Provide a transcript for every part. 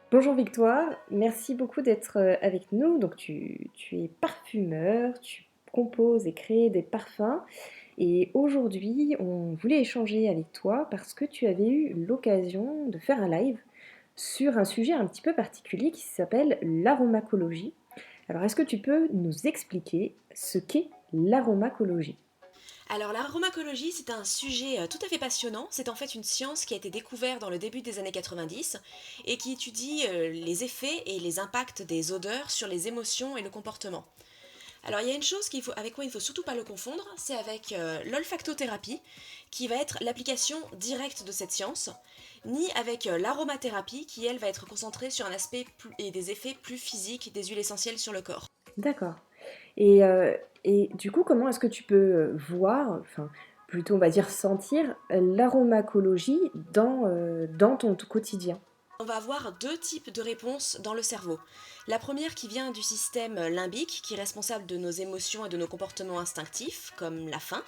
Bonjour Victoire, merci beaucoup d'être avec nous. Donc tu es parfumeur, tu composes et crées des parfums. Et aujourd'hui, on voulait échanger avec toi parce que tu avais eu l'occasion de faire un live sur un sujet un petit peu particulier qui s'appelle l'aromacologie. Alors est-ce que tu peux nous expliquer ce qu'est l'aromacologie? Alors l'aromacologie, c'est un sujet tout à fait passionnant. C'est en fait une science qui a été découverte dans le début des années 90 et qui étudie les effets et les impacts des odeurs sur les émotions et le comportement. Alors il y a une chose avec quoi il ne faut surtout pas le confondre, c'est avec l'olfactothérapie, qui va être l'application directe de cette science, ni avec l'aromathérapie, qui elle va être concentrée sur un aspect et des effets plus physiques des huiles essentielles sur le corps. D'accord. Et, euh, et du coup, comment est-ce que tu peux voir, enfin plutôt on va dire sentir l'aromacologie dans ton quotidien? On va avoir deux types de réponses dans le cerveau. La première qui vient du système limbique, qui est responsable de nos émotions et de nos comportements instinctifs, comme la faim.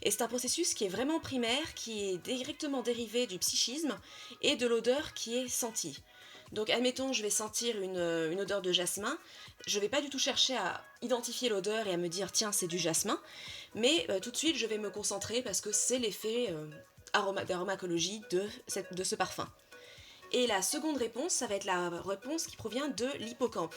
Et c'est un processus qui est vraiment primaire, qui est directement dérivé du psychisme et de l'odeur qui est sentie. Donc admettons, je vais sentir une odeur de jasmin, je vais pas du tout chercher à identifier l'odeur et à me dire tiens c'est du jasmin, mais tout de suite je vais me concentrer parce que c'est l'effet d'aromacologie de ce parfum. Et la seconde réponse, ça va être la réponse qui provient de l'hippocampe,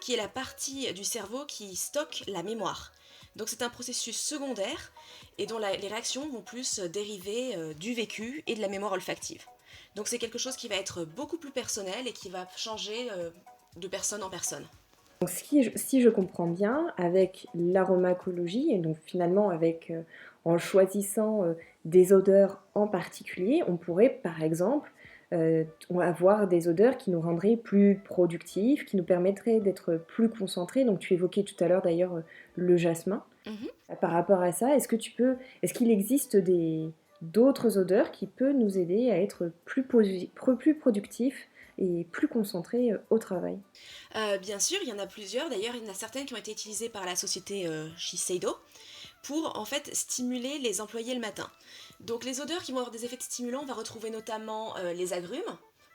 qui est la partie du cerveau qui stocke la mémoire. Donc c'est un processus secondaire et dont les réactions vont plus dériver du vécu et de la mémoire olfactive. Donc c'est quelque chose qui va être beaucoup plus personnel et qui va changer de personne en personne. Donc si je comprends bien, avec l'aromacologie, et donc finalement en choisissant des odeurs en particulier, on pourrait par exemple avoir des odeurs qui nous rendraient plus productifs, qui nous permettraient d'être plus concentrés. Donc tu évoquais tout à l'heure d'ailleurs le jasmin. Mhm. Par rapport à ça, est-ce qu'il existe d'autres odeurs qui peuvent nous aider à être plus productifs et plus concentrés au travail? Bien sûr, il y en a plusieurs. D'ailleurs, il y en a certaines qui ont été utilisées par la société Shiseido pour en fait stimuler les employés le matin. Donc les odeurs qui vont avoir des effets stimulants, on va retrouver notamment les agrumes.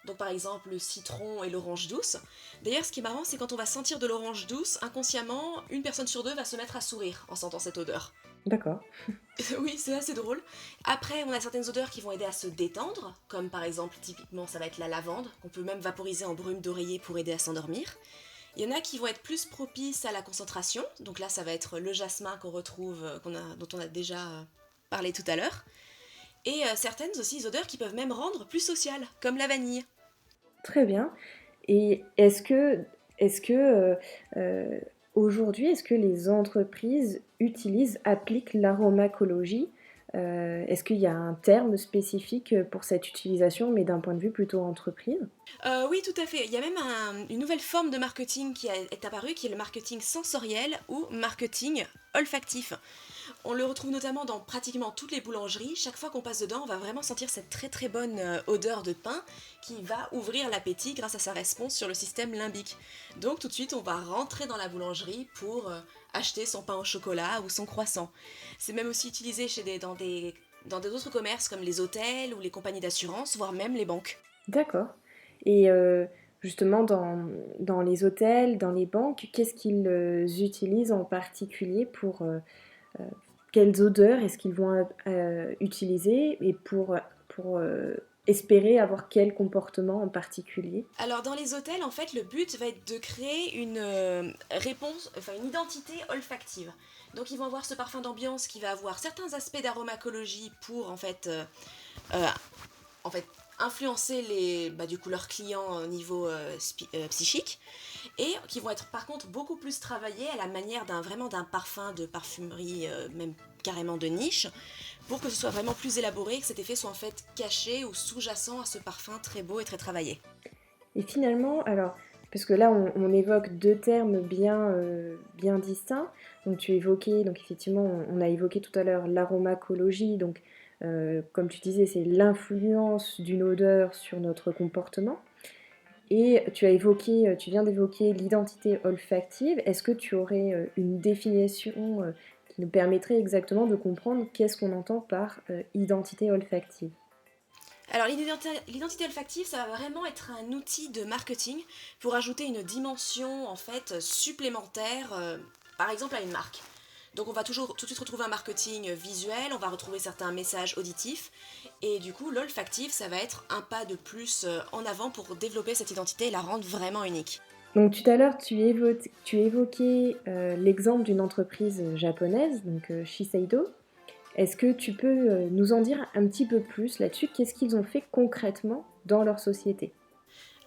Donc par exemple le citron et l'orange douce. D'ailleurs ce qui est marrant c'est quand on va sentir de l'orange douce, inconsciemment, une personne sur deux va se mettre à sourire en sentant cette odeur. D'accord. Oui, c'est assez drôle. Après, on a certaines odeurs qui vont aider à se détendre, comme par exemple, typiquement, ça va être la lavande, qu'on peut même vaporiser en brume d'oreiller pour aider à s'endormir. Il y en a qui vont être plus propices à la concentration, donc là, ça va être le jasmin qu'on retrouve, dont on a déjà parlé tout à l'heure. Et certaines aussi odeurs qui peuvent même rendre plus sociales, comme la vanille. Très bien. Et est-ce que euh, aujourd'hui, est-ce que les entreprises appliquent l'aromacologie? Est-ce qu'il y a un terme spécifique pour cette utilisation, mais d'un point de vue plutôt entreprise? Oui, tout à fait. Il y a même une nouvelle forme de marketing est apparue, qui est le marketing sensoriel ou marketing olfactif. On le retrouve notamment dans pratiquement toutes les boulangeries. Chaque fois qu'on passe dedans, on va vraiment sentir cette très très bonne odeur de pain qui va ouvrir l'appétit grâce à sa réponse sur le système limbique. Donc tout de suite, on va rentrer dans la boulangerie pour acheter son pain au chocolat ou son croissant. C'est même aussi utilisé dans des autres commerces comme les hôtels ou les compagnies d'assurance, voire même les banques. D'accord. Et justement, dans les hôtels, dans les banques, qu'est-ce qu'ils utilisent en particulier euh, quelles odeurs est-ce qu'ils vont utiliser et pour espérer avoir quel comportement en particulier? Alors dans les hôtels, en fait, le but va être de créer une réponse, enfin une identité olfactive. Donc ils vont avoir ce parfum d'ambiance qui va avoir certains aspects d'aromacologie pour euh, en fait influencer du coup leurs clients au niveau psychique et qui vont être par contre beaucoup plus travaillés à la manière d'un parfum de parfumerie même carrément de niche pour que ce soit vraiment plus élaboré et que cet effet soit en fait caché ou sous-jacent à ce parfum très beau et très travaillé. Et finalement, alors, parce que là, on évoque deux termes bien distincts. Donc, tu évoquais, donc effectivement, on a évoqué tout à l'heure l'aromacologie. Donc, comme tu disais, c'est l'influence d'une odeur sur notre comportement. Et tu viens d'évoquer l'identité olfactive. Est-ce que tu aurais une définition qui nous permettrait exactement de comprendre qu'est-ce qu'on entend par identité olfactive? Alors l'identité olfactive, ça va vraiment être un outil de marketing pour ajouter une dimension en fait supplémentaire, par exemple à une marque. Donc on va toujours tout de suite retrouver un marketing visuel, on va retrouver certains messages auditifs, et du coup l'olfactif, ça va être un pas de plus en avant pour développer cette identité et la rendre vraiment unique. Donc tout à l'heure, tu évoquais l'exemple d'une entreprise japonaise, donc Shiseido. Est-ce que tu peux nous en dire un petit peu plus là-dessus? Qu'est-ce qu'ils ont fait concrètement dans leur société?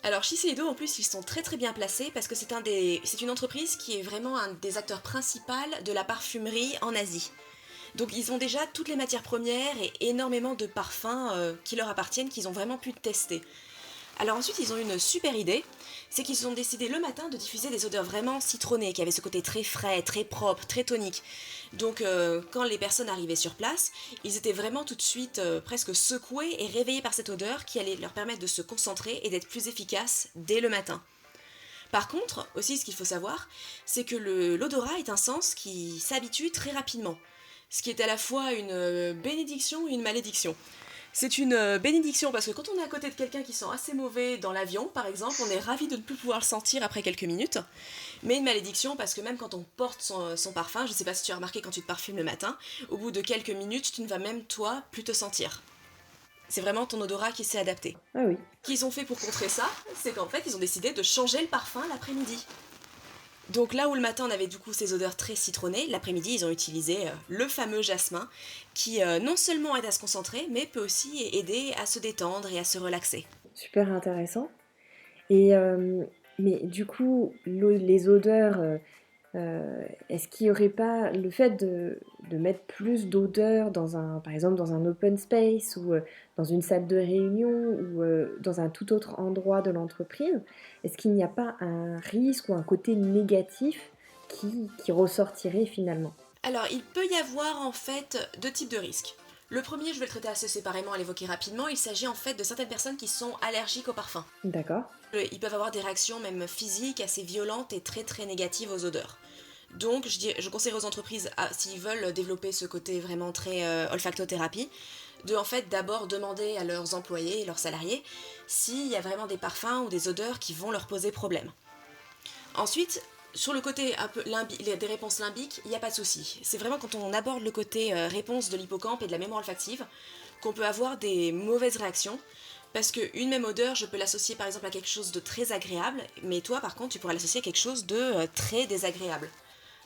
Alors Shiseido en plus ils sont très très bien placés parce que c'est une entreprise qui est vraiment un des acteurs principaux de la parfumerie en Asie. Donc ils ont déjà toutes les matières premières et énormément de parfums qui leur appartiennent qu'ils ont vraiment pu tester. Alors ensuite, ils ont eu une super idée, c'est qu'ils ont décidé le matin de diffuser des odeurs vraiment citronnées, qui avaient ce côté très frais, très propre, très tonique. Donc quand les personnes arrivaient sur place, ils étaient vraiment tout de suite presque secoués et réveillés par cette odeur qui allait leur permettre de se concentrer et d'être plus efficaces dès le matin. Par contre, aussi ce qu'il faut savoir, c'est que l'odorat est un sens qui s'habitue très rapidement, ce qui est à la fois une bénédiction et une malédiction. C'est une bénédiction parce que quand on est à côté de quelqu'un qui sent assez mauvais dans l'avion, par exemple, on est ravi de ne plus pouvoir le sentir après quelques minutes. Mais une malédiction parce que même quand on porte son parfum, je ne sais pas si tu as remarqué quand tu te parfumes le matin, au bout de quelques minutes, tu ne vas même toi plus te sentir. C'est vraiment ton odorat qui s'est adapté. Ah oui. Ce qu'ils ont fait pour contrer ça, c'est qu'en fait, ils ont décidé de changer le parfum l'après-midi. Donc là où le matin on avait du coup ces odeurs très citronnées, l'après-midi ils ont utilisé le fameux jasmin qui non seulement aide à se concentrer mais peut aussi aider à se détendre et à se relaxer. Super intéressant. Et mais du coup, les odeurs, est-ce qu'il y aurait pas le fait de mettre plus d'odeurs dans un, par exemple, dans un open space ou dans une salle de réunion ou dans un tout autre endroit de l'entreprise, est-ce qu'il n'y a pas un risque ou un côté négatif qui ressortirait finalement? Alors il peut y avoir en fait deux types de risques. Le premier, je vais le traiter assez séparément et l'évoquer rapidement, il s'agit en fait de certaines personnes qui sont allergiques au parfum. D'accord. Ils peuvent avoir des réactions même physiques assez violentes et très très négatives aux odeurs. Donc, je conseille aux entreprises, s'ils veulent développer ce côté vraiment très olfactothérapie, de en fait d'abord demander à leurs employés et leurs salariés s'il y a vraiment des parfums ou des odeurs qui vont leur poser problème. Ensuite, sur le côté un peu des réponses limbiques, il n'y a pas de souci. C'est vraiment quand on aborde le côté réponse de l'hippocampe et de la mémoire olfactive qu'on peut avoir des mauvaises réactions. Parce qu'une même odeur, je peux l'associer par exemple à quelque chose de très agréable, mais toi par contre, tu pourrais l'associer à quelque chose de très désagréable.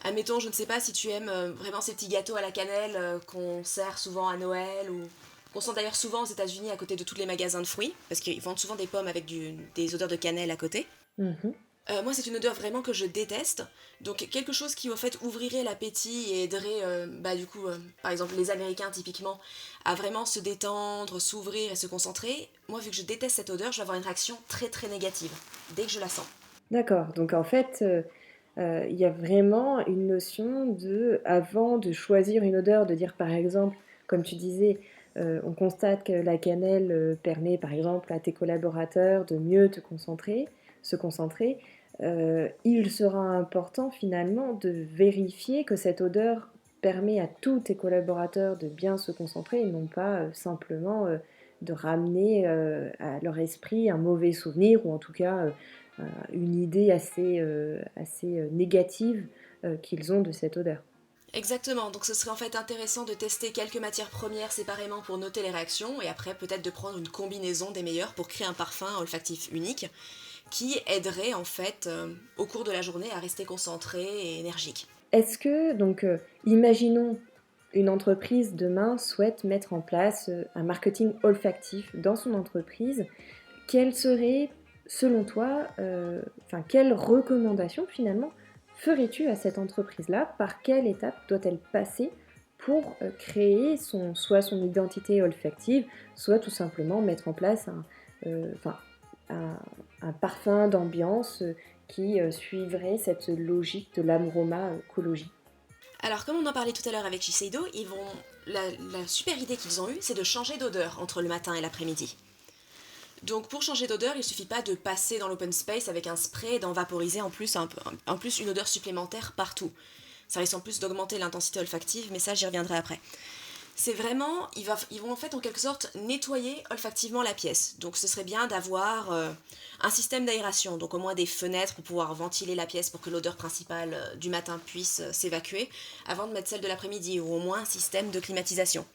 Admettons, je ne sais pas si tu aimes vraiment ces petits gâteaux à la cannelle qu'on sert souvent à Noël ou qu'on sent d'ailleurs souvent aux États-Unis à côté de tous les magasins de fruits, parce qu'ils vendent souvent des pommes avec des odeurs de cannelle à côté. Mhm. Moi, c'est une odeur vraiment que je déteste. Donc, quelque chose qui, en fait, ouvrirait l'appétit et aiderait, du coup, par exemple, les Américains, typiquement, à vraiment se détendre, s'ouvrir et se concentrer. Moi, vu que je déteste cette odeur, je vais avoir une réaction très, très négative dès que je la sens. D'accord. Donc en fait, il y a vraiment une notion de, avant de choisir une odeur, de dire par exemple, comme tu disais, on constate que la cannelle permet par exemple à tes collaborateurs de mieux se concentrer. Il sera important finalement de vérifier que cette odeur permet à tous tes collaborateurs de bien se concentrer et non pas simplement de ramener à leur esprit un mauvais souvenir ou en tout cas une idée assez négative qu'ils ont de cette odeur. Exactement, donc ce serait en fait intéressant de tester quelques matières premières séparément pour noter les réactions et après peut-être de prendre une combinaison des meilleures pour créer un parfum olfactif unique qui aiderait en fait au cours de la journée à rester concentré et énergique. Est-ce que, donc, imaginons une entreprise demain souhaite mettre en place un marketing olfactif dans son entreprise, quelles seraient, selon toi, quelles recommandations finalement ferais-tu à cette entreprise-là? Par quelle étape doit-elle passer pour créer soit son identité olfactive, soit tout simplement mettre en place un, un parfum d'ambiance qui suivrait cette logique de l'aromacologie? Alors comme on en parlait tout à l'heure avec Shiseido, la super idée qu'ils ont eue, c'est de changer d'odeur entre le matin et l'après-midi. Donc pour changer d'odeur, il suffit pas de passer dans l'open space avec un spray et d'en vaporiser en plus une odeur supplémentaire partout. Ça risque en plus d'augmenter l'intensité olfactive, mais ça j'y reviendrai après. C'est vraiment, ils vont en fait en quelque sorte nettoyer olfactivement la pièce. Donc ce serait bien d'avoir un système d'aération, donc au moins des fenêtres pour pouvoir ventiler la pièce pour que l'odeur principale du matin puisse s'évacuer avant de mettre celle de l'après-midi, ou au moins un système de climatisation.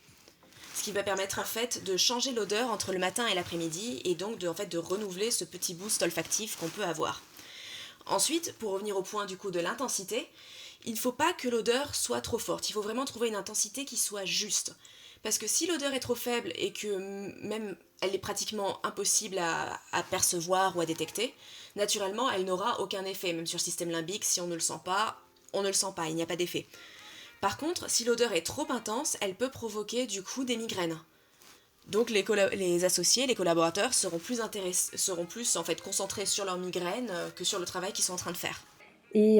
Ce qui va permettre en fait de changer l'odeur entre le matin et l'après-midi et donc en fait, de renouveler ce petit boost olfactif qu'on peut avoir. Ensuite, pour revenir au point du coup de l'intensité, il ne faut pas que l'odeur soit trop forte. Il faut vraiment trouver une intensité qui soit juste. Parce que si l'odeur est trop faible et que même elle est pratiquement impossible à percevoir ou à détecter, naturellement elle n'aura aucun effet. Même sur le système limbique, si on ne le sent pas, on ne le sent pas, il n'y a pas d'effet. Par contre, si l'odeur est trop intense, elle peut provoquer du coup des migraines. Donc les associés, les collaborateurs seront plus en fait concentrés sur leur migraine que sur le travail qu'ils sont en train de faire. Et,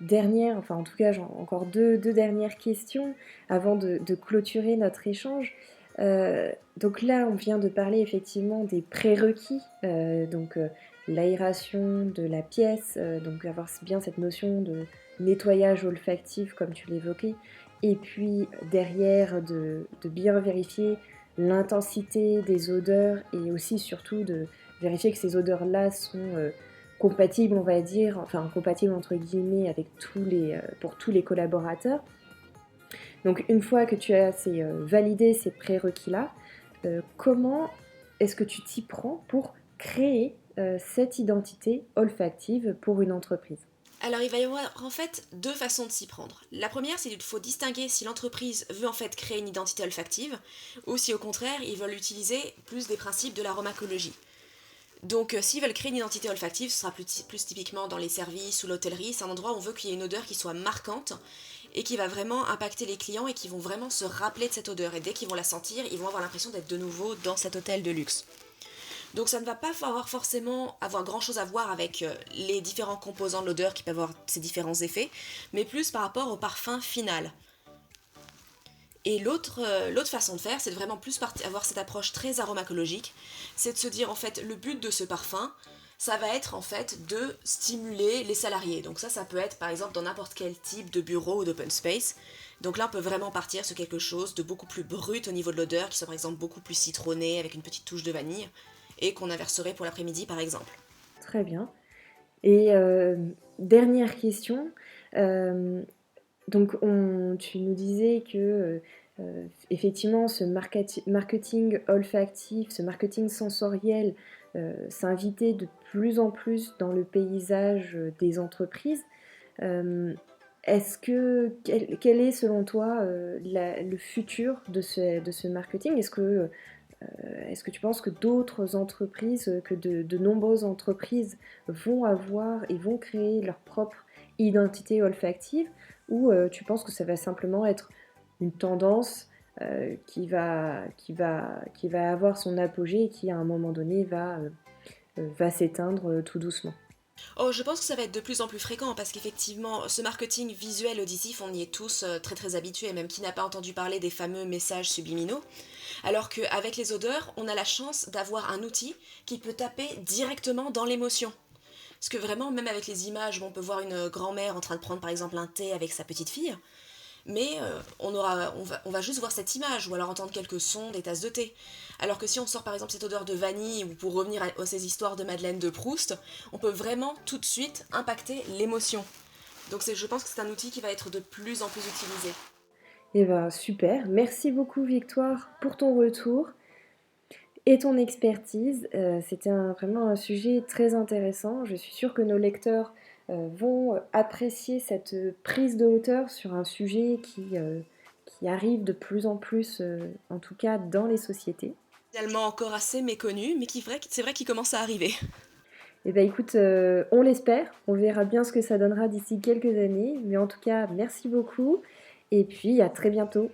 dernière, enfin en tout cas, encore deux dernières questions avant de clôturer notre échange. Donc là, on vient de parler effectivement des prérequis, l'aération de la pièce, donc avoir bien cette notion de nettoyage olfactif comme tu l'évoquais, et puis derrière de bien vérifier l'intensité des odeurs et aussi surtout de vérifier que ces odeurs-là sont compatibles, on va dire, enfin compatibles entre guillemets avec pour tous les collaborateurs. Donc une fois que tu as validé ces prérequis-là, comment est-ce que tu t'y prends pour créer cette identité olfactive pour une entreprise? Alors il va y avoir en fait deux façons de s'y prendre. La première, c'est qu'il faut distinguer si l'entreprise veut en fait créer une identité olfactive ou si au contraire ils veulent utiliser plus des principes de l'aromacologie. Donc s'ils veulent créer une identité olfactive, ce sera plus typiquement dans les services ou l'hôtellerie, c'est un endroit où on veut qu'il y ait une odeur qui soit marquante et qui va vraiment impacter les clients et qui vont vraiment se rappeler de cette odeur. Et dès qu'ils vont la sentir, ils vont avoir l'impression d'être de nouveau dans cet hôtel de luxe. Donc ça ne va pas forcément avoir grand chose à voir avec les différents composants de l'odeur qui peuvent avoir ces différents effets, mais plus par rapport au parfum final. Et l'autre façon de faire, c'est de vraiment plus avoir cette approche très aromacologique, c'est de se dire en fait le but de ce parfum, ça va être en fait de stimuler les salariés. Donc ça peut être par exemple dans n'importe quel type de bureau ou d'open space. Donc là on peut vraiment partir sur quelque chose de beaucoup plus brut au niveau de l'odeur, qui soit par exemple beaucoup plus citronné avec une petite touche de vanille, et qu'on inverserait pour l'après-midi par exemple. Très bien. Et dernière question, euh, donc tu nous disais que effectivement ce marketing olfactif, ce marketing sensoriel s'invitait de plus en plus dans le paysage des entreprises. Euh, quel est selon toi le futur de ce marketing? Est-ce que tu penses que d'autres entreprises, que de nombreuses entreprises vont avoir et vont créer leur propre identité olfactive, ou tu penses que ça va simplement être une tendance qui va avoir son apogée et qui à un moment donné va s'éteindre tout doucement? Oh, je pense que ça va être de plus en plus fréquent parce qu'effectivement, ce marketing visuel auditif, on y est tous très très habitués, même qui n'a pas entendu parler des fameux messages subliminaux. Alors qu'avec les odeurs, on a la chance d'avoir un outil qui peut taper directement dans l'émotion. Parce que vraiment, même avec les images, on peut voir une grand-mère en train de prendre par exemple un thé avec sa petite fille, mais on va juste voir cette image ou alors entendre quelques sons des tasses de thé. Alors que si on sort par exemple cette odeur de vanille, ou pour revenir à ces histoires de Madeleine de Proust, on peut vraiment tout de suite impacter l'émotion. Donc je pense que c'est un outil qui va être de plus en plus utilisé. Eh ben super, merci beaucoup Victoire pour ton retour et ton expertise. C'était vraiment un sujet très intéressant. Je suis sûre que nos lecteurs vont apprécier cette prise de hauteur sur un sujet qui arrive de plus en plus, en tout cas dans les sociétés. Finalement encore assez méconnu, mais c'est vrai qu'il commence à arriver. Eh bien écoute, on l'espère, on verra bien ce que ça donnera d'ici quelques années, mais en tout cas merci beaucoup et puis à très bientôt.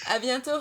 À bientôt!